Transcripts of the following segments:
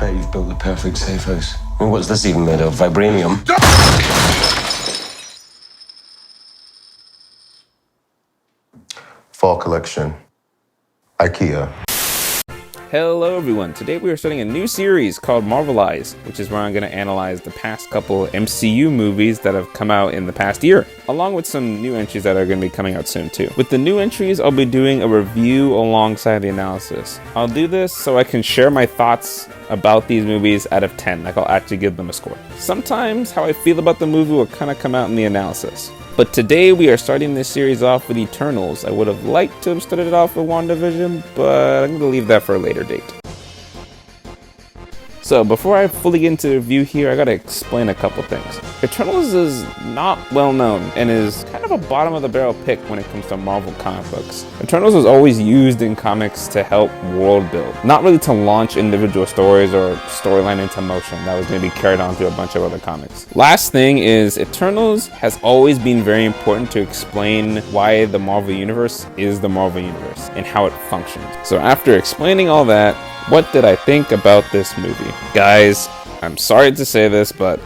bet you've built the perfect safe house. I mean, what's this even made of? Vibranium? Fall collection. IKEA. Hello everyone, today we are starting a new series called Marvelyze, which is where I'm going to analyze the past couple MCU movies that have come out in the past year, along with some new entries that are going to be coming out soon too. With the new entries, I'll be doing a review alongside the analysis. I'll do this so I can share my thoughts about these movies out of 10, like I'll actually give them a score. Sometimes how I feel about the movie will kind of come out in the analysis. But today we are starting this series off with Eternals. I would have liked to have started it off with WandaVision, but I'm going to leave that for a later date. So before I fully get into the review here, I gotta explain a couple things. Eternals is not well known and is kind of a bottom of the barrel pick when it comes to Marvel comic books. Eternals was always used in comics to help world build, not really to launch individual stories or storyline into motion that was going to be carried on through a bunch of other comics. Last thing is, Eternals has always been very important to explain why the Marvel Universe is the Marvel Universe and how it functions. So after explaining all that, what did I think about this movie? Guys, I'm sorry to say this, but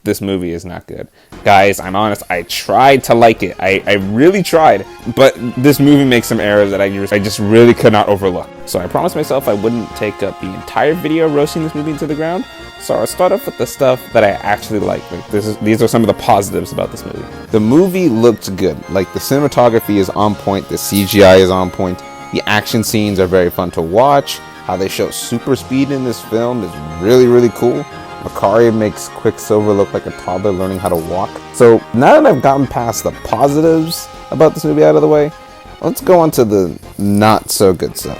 this movie is not good. Guys, I'm honest, I tried to like it. I really tried, but this movie makes some errors that I just really could not overlook. So I promised myself I wouldn't take up the entire video roasting this movie into the ground. So I'll start off with the stuff that I actually like. These are some of the positives about this movie. The movie looked good. Like, the cinematography is on point, the CGI is on point, the action scenes are very fun to watch. How they show super speed in this film is really, really cool. Makari makes Quicksilver look like a toddler learning how to walk. So now that I've gotten past the positives about this movie out of the way, let's go on to the not so good stuff.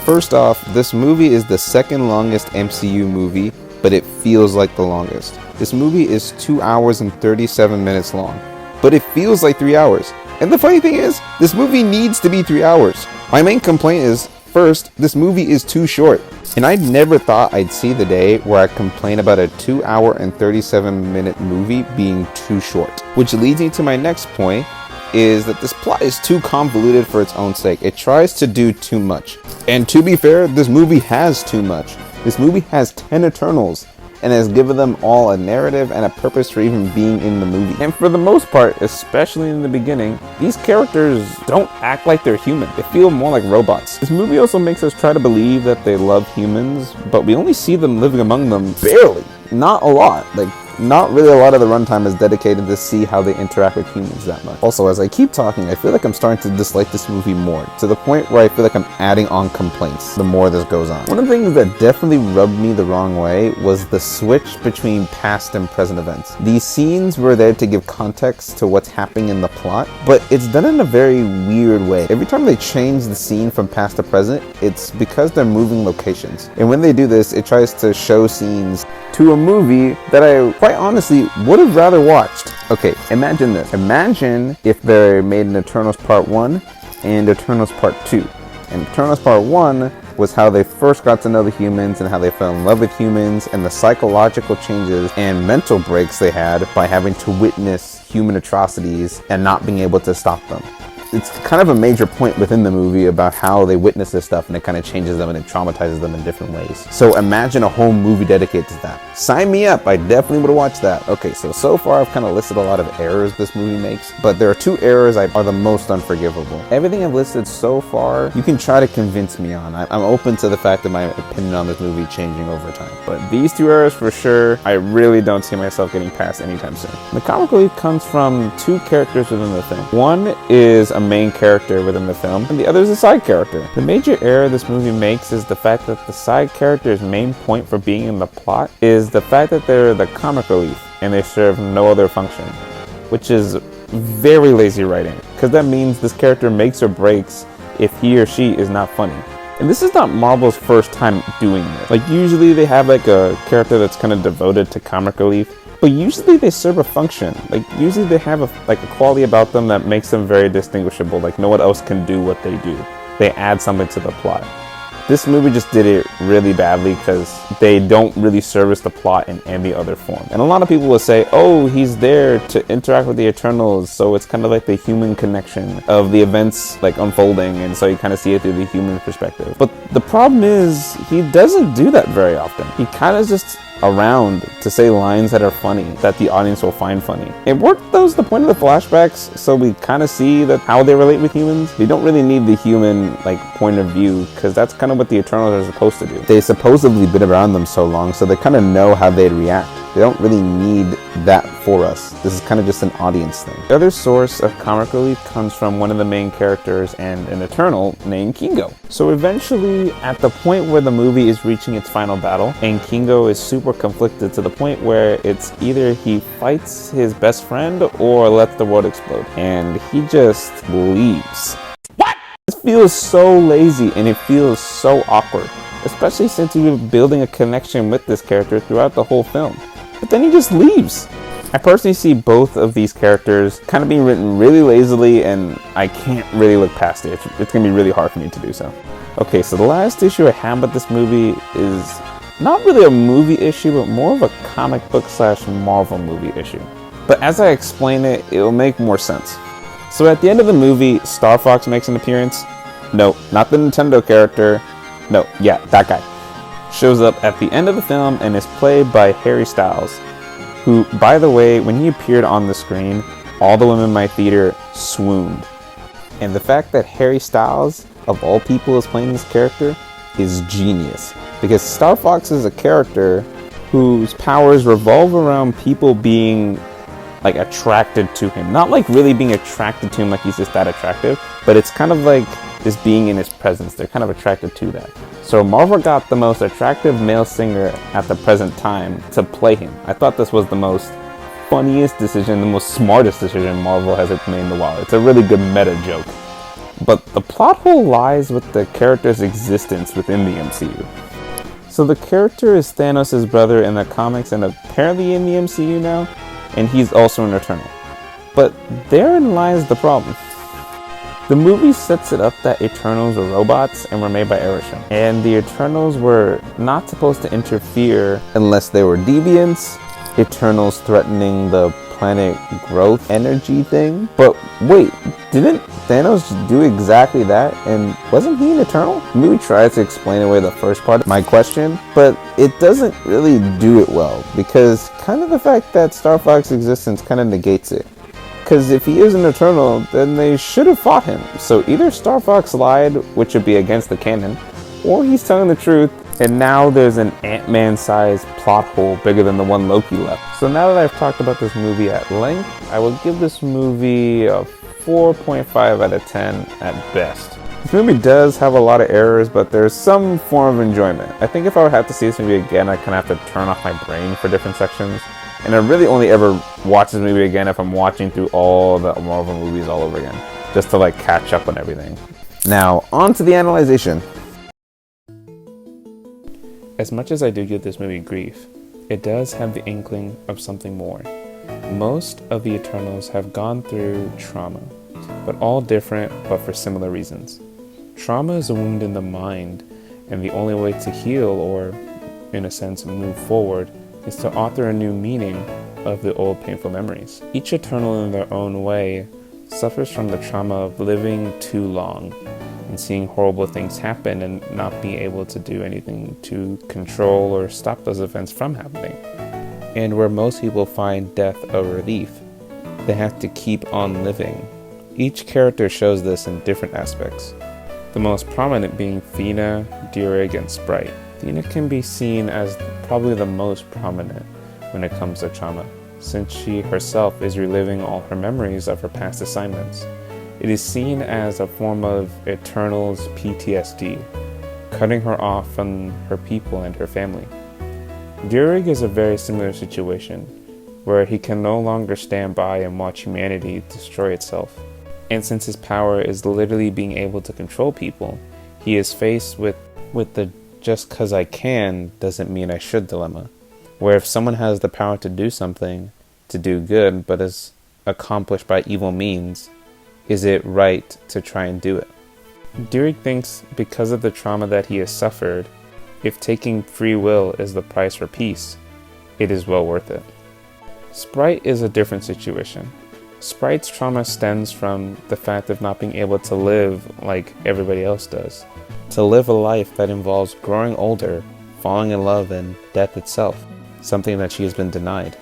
First off, this movie is the second longest MCU movie, but it feels like the longest. This movie is 2 hours and 37 minutes long, but it feels like 3 hours. And the funny thing is, this movie needs to be 3 hours. My main complaint is, first, this movie is too short, and I never thought I'd see the day where I complain about a 2 hour and 37 minute movie being too short. Which leads me to my next point, is that this plot is too convoluted for its own sake. It tries to do too much. And to be fair, this movie has too much. This movie has 10 Eternals, and has given them all a narrative and a purpose for even being in the movie. And for the most part, especially in the beginning, these characters don't act like they're human. They feel more like robots. This movie also makes us try to believe that they love humans, but we only see them living among them barely. Not a lot. Like, not really a lot of the runtime is dedicated to see how they interact with humans that much. Also, as I keep talking, I feel like I'm starting to dislike this movie more, to the point where I feel like I'm adding on complaints the more this goes on. One of the things that definitely rubbed me the wrong way was the switch between past and present events. These scenes were there to give context to what's happening in the plot, but it's done in a very weird way. Every time they change the scene from past to present, it's because they're moving locations. And when they do this, it tries to show scenes to a movie that I quite honestly would have rather watched. Okay, imagine this. Imagine if they made an Eternals Part 1 and Eternals Part 2. And Eternals Part 1 was how they first got to know the humans and how they fell in love with humans and the psychological changes and mental breaks they had by having to witness human atrocities and not being able to stop them. It's kind of a major point within the movie about how they witness this stuff, and it kind of changes them and it traumatizes them in different ways. So imagine a whole movie dedicated to that. Sign me up, I definitely would have watched that. Okay, so far I've kind of listed a lot of errors this movie makes, but there are two errors that are the most unforgivable. Everything I've listed so far, you can try to convince me on. I'm open to the fact that my opinion on this movie changing over time. But these two errors for sure, I really don't see myself getting past anytime soon. The comic relief comes from two characters within the film. One is a main character within the film, and the other is a side character. The major error this movie makes is the fact that the side character's main point for being in the plot is the fact that they're the comic relief and they serve no other function, which is very lazy writing, because that means this character makes or breaks if he or she is not funny. And this is not Marvel's first time doing this. Like, usually they have like a character that's kind of devoted to comic relief, but usually they serve a function. Like, usually they have a quality about them that makes them very distinguishable. Like, no one else can do what they do. They add something to the plot. This movie just did it really badly because they don't really service the plot in any other form. And a lot of people will say, oh, he's there to interact with the Eternals, so it's kind of like the human connection of the events like unfolding, and so you kind of see it through the human perspective. But the problem is, he doesn't do that very often. He kind of just around to say lines that are funny, that the audience will find funny. And weren't those the point of the flashbacks? So we kind of see that how they relate with humans. They don't really need the human like point of view, because that's kind of what the Eternals are supposed to do. They supposedly been around them so long, so they kind of know how they'd react. They don't really need that for us. This is kind of just an audience thing. The other source of comic relief comes from one of the main characters and an Eternal named Kingo. So eventually, at the point where the movie is reaching its final battle, and Kingo is super conflicted to the point where it's either he fights his best friend or lets the world explode. And he just leaves. What? It feels so lazy and it feels so awkward, especially since we've been building a connection with this character throughout the whole film. But then he just leaves. I personally see both of these characters kind of being written really lazily, and I can't really look past it. It's going to be really hard for me to do so. Okay, so the last issue I have about this movie is not really a movie issue, but more of a comic book / Marvel movie issue. But as I explain it, it will make more sense. So at the end of the movie, Star Fox makes an appearance. No, not the Nintendo character. No, yeah, that guy. Shows up at the end of the film and is played by Harry Styles, who, by the way, when he appeared on the screen, all the women in my theater swooned. And the fact that Harry Styles, of all people, is playing this character is genius. Because Star Fox is a character whose powers revolve around people being like attracted to him. Not like really being attracted to him like he's just that attractive, but it's kind of like just being in his presence. They're kind of attracted to that. So Marvel got the most attractive male singer at the present time to play him. I thought this was the most funniest decision, the most smartest decision Marvel has made in a while. It's a really good meta joke. But the plot hole lies with the character's existence within the MCU. So the character is Thanos' brother in the comics and apparently in the MCU now, and he's also an Eternal. But therein lies the problem. The movie sets it up that Eternals were robots and were made by Arishem. And the Eternals were not supposed to interfere unless they were deviants, Eternals threatening the planet growth energy thing. But wait, didn't Thanos do exactly that? And wasn't he an Eternal? The movie tries to explain away the first part of my question, but it doesn't really do it well, because kind of the fact that Star Fox's existence kind of negates it. Because if he is an Eternal, then they should have fought him. So either Star Fox lied, which would be against the canon, or he's telling the truth, and now there's an Ant-Man sized plot hole bigger than the one Loki left. So now that I've talked about this movie at length, I will give this movie a 4.5 out of 10 at best. This movie does have a lot of errors, but there's some form of enjoyment. I think if I would have to see this movie again, I kind of have to turn off my brain for different sections. And I really only ever watch this movie again if I'm watching through all the Marvel movies all over again, just to like catch up on everything. Now, on to the analyzation. As much as I do give this movie grief, it does have the inkling of something more. Most of the Eternals have gone through trauma, but all different but for similar reasons. Trauma is a wound in the mind, and the only way to heal, or in a sense move forward, is to author a new meaning of the old painful memories. Each Eternal in their own way suffers from the trauma of living too long and seeing horrible things happen and not being able to do anything to control or stop those events from happening. And where most people find death a relief, they have to keep on living. Each character shows this in different aspects, the most prominent being Thena, Durig, and Sprite. Thena can be seen as probably the most prominent when it comes to trauma, since she herself is reliving all her memories of her past assignments. It is seen as a form of Eternal's PTSD, cutting her off from her people and her family. Durig is a very similar situation, where he can no longer stand by and watch humanity destroy itself. And since his power is literally being able to control people, he is faced with the just cause I can doesn't mean I should dilemma, where if someone has the power to do something, to do good, but is accomplished by evil means, is it right to try and do it? Deering thinks because of the trauma that he has suffered, if taking free will is the price for peace, it is well worth it. Sprite is a different situation. Sprite's trauma stems from the fact of not being able to live like everybody else does. To live a life that involves growing older, falling in love, and death itself, something that she has been denied.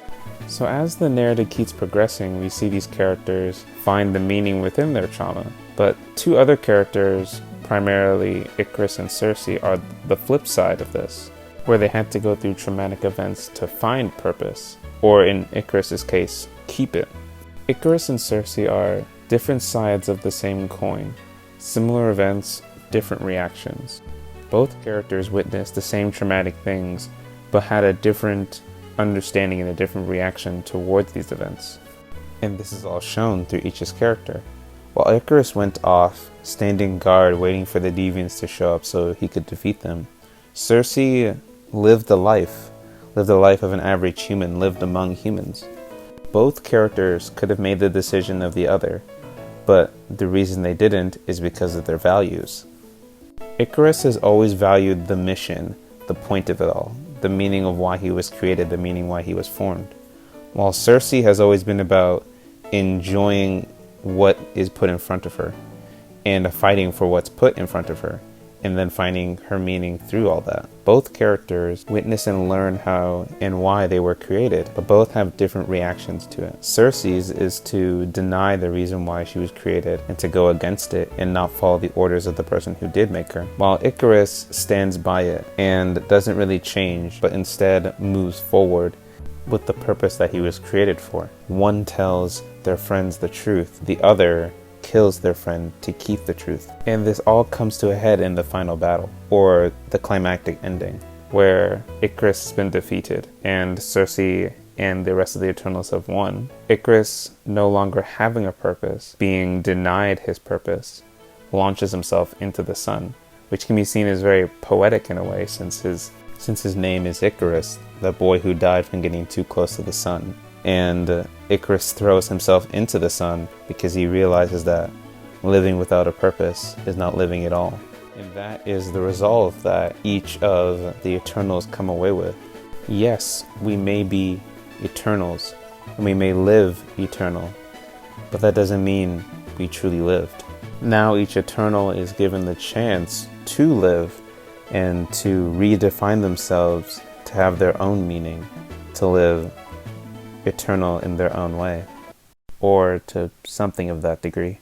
So as the narrative keeps progressing, we see these characters find the meaning within their trauma. But two other characters, primarily Icarus and Circe, are the flip side of this, where they had to go through traumatic events to find purpose, or in Icarus's case, keep it. Icarus and Circe are different sides of the same coin. Similar events, different reactions. Both characters witnessed the same traumatic things, but had a different understanding and a different reaction towards these events. And this is all shown through each's character. While Icarus went off, standing guard waiting for the deviants to show up so he could defeat them, Circe lived the life of an average human, lived among humans. Both characters could have made the decision of the other, but the reason they didn't is because of their values. Icarus has always valued the mission, the point of it all, the meaning of why he was created, the meaning why he was formed. While Circe has always been about enjoying what is put in front of her and fighting for what's put in front of her, and then finding her meaning through all that. Both characters witness and learn how and why they were created, but both have different reactions to it. Circe's is to deny the reason why she was created and to go against it and not follow the orders of the person who did make her. While Icarus stands by it and doesn't really change, but instead moves forward with the purpose that he was created for. One tells their friends the truth, the other kills their friend to keep the truth. And this all comes to a head in the final battle, or the climactic ending, where Icarus has been defeated and Circe and the rest of the Eternals have won. Icarus, no longer having a purpose, being denied his purpose, launches himself into the sun, which can be seen as very poetic in a way, since his name is Icarus, the boy who died from getting too close to the sun. And Icarus throws himself into the sun because he realizes that living without a purpose is not living at all. And that is the resolve that each of the Eternals come away with. Yes, we may be Eternals, and we may live eternal, but that doesn't mean we truly lived. Now each Eternal is given the chance to live and to redefine themselves, to have their own meaning, to live eternal in their own way, or to something of that degree.